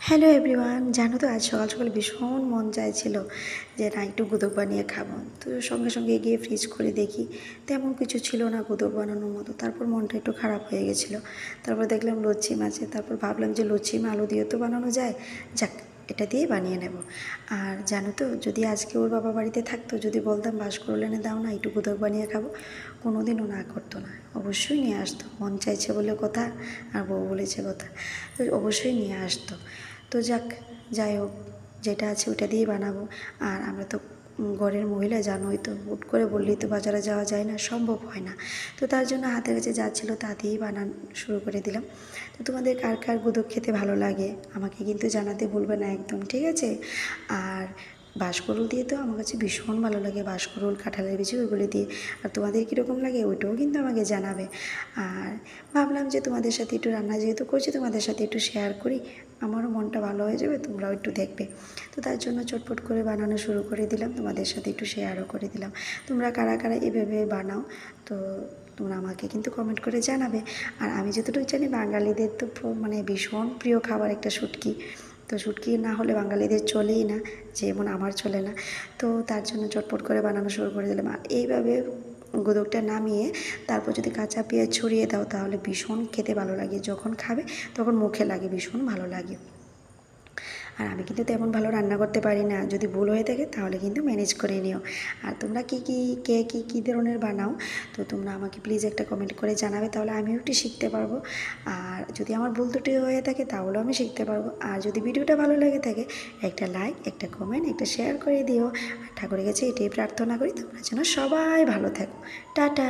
Hello everyone, জানো তো আজ সকাল সকাল ভীষণ মন চাইছিল যে না একটু গুদক বানিয়ে খাবো। তো সঙ্গে সঙ্গে গিয়ে ফ্রিজ করে দেখি তেমন কিছু ছিল না গুদক বানানোর মতো। তারপর মনটা একটু খারাপ হয়ে গেছিলো। তারপর দেখলাম লচ্ছিম আছে, তারপর ভাবলাম যে লচ্ছিম আলু দিয়ে তো বানানো যায়, যাক এটা দিয়ে বানিয়ে নেব। আর জানো তো, যদি আজকে ওর বাবা বাড়িতে থাকতো, যদি বলতাম বাঁশকুড়ুল এনে দাও না একটু গুদক বানিয়ে খাবো, কোনো দিনও না করতো না, অবশ্যই নিয়ে আসতো। মন চাইছে বলে কথা, আর বউ বলেছে কথা, তো অবশ্যই নিয়ে আসতো। তো যাই হোক, যেটা আছে ওটা দিয়েই বানাবো। আর আমরা তো ঘরের মহিলা, জানোই তো, হুট করে বললেই তো বাজারে যাওয়া যায় না, সম্ভব হয় না। তো তার জন্য হাতের কাছে যা ছিল তা দিয়েই বানানো শুরু করে দিলাম। তো তোমাদের কার কার গুদক খেতে ভালো লাগে আমাকে কিন্তু জানাতে ভুলবে না একদম, ঠিক আছে? আর বাঁশকুড়ুল দিয়ে তো আমার কাছে ভীষণ ভালো লাগে, বাঁশকুড়ুল, কাঁঠালের বিচি ওইগুলো দিয়ে। আর তোমাদের কীরকম লাগে ওইটাও কিন্তু আমাকে জানাবে। আর ভাবলাম যে তোমাদের সাথে একটু রান্না যেহেতু করছি, তোমাদের সাথে একটু শেয়ার করি, আমারও মনটা ভালো হয়ে যাবে, তোমরাও একটু দেখবে। তো তার জন্য চটপট করে বানানো শুরু করে দিলাম, তোমাদের সাথে একটু শেয়ারও করে দিলাম। তোমরা কারা কারা এভাবে বানাও, তো তোমরা আমাকে কিন্তু কমেন্ট করে জানাবে। আর আমি যতটুকু জানি বাঙালিদের তো মানে ভীষণ প্রিয় খাবার একটা শুটকি। তো শুটকি না হলে বাঙালিদের চলেই না, যেমন আমার চলে না। তো তার জন্য চটপট করে বানানো শুরু করে দিলাম। আর এইভাবে গুদকটা নামিয়ে তারপর যদি কাঁচা পেঁয়াজ ছড়িয়ে দাও তাহলে ভীষণ খেতে ভালো লাগে, যখন খাবে তখন মুখে লাগে, ভীষণ ভালো লাগে। আর আমি কিন্তু তেমন ভালো রান্না করতে পারি না, যদি ভুল হয়ে থাকে তাহলে কিন্তু ম্যানেজ করে নিও। আর তোমরা কী ধরনের বানাও, তো তোমরা আমাকে প্লিজ একটা কমেন্ট করে জানাবে, তাহলে আমিও একটু শিখতে পারবো। আর যদি আমার ভুল ত্রুটি হয়ে থাকে তাহলেও আমি শিখতে পারবো। আর যদি ভিডিওটা ভালো লেগে থাকে একটা লাইক, একটা কমেন্ট, একটা শেয়ার করে দিও। আর ঠাকুরের কাছে এটাই প্রার্থনা করি, তোমরা যেন সবাই ভালো থাকো। টাটা।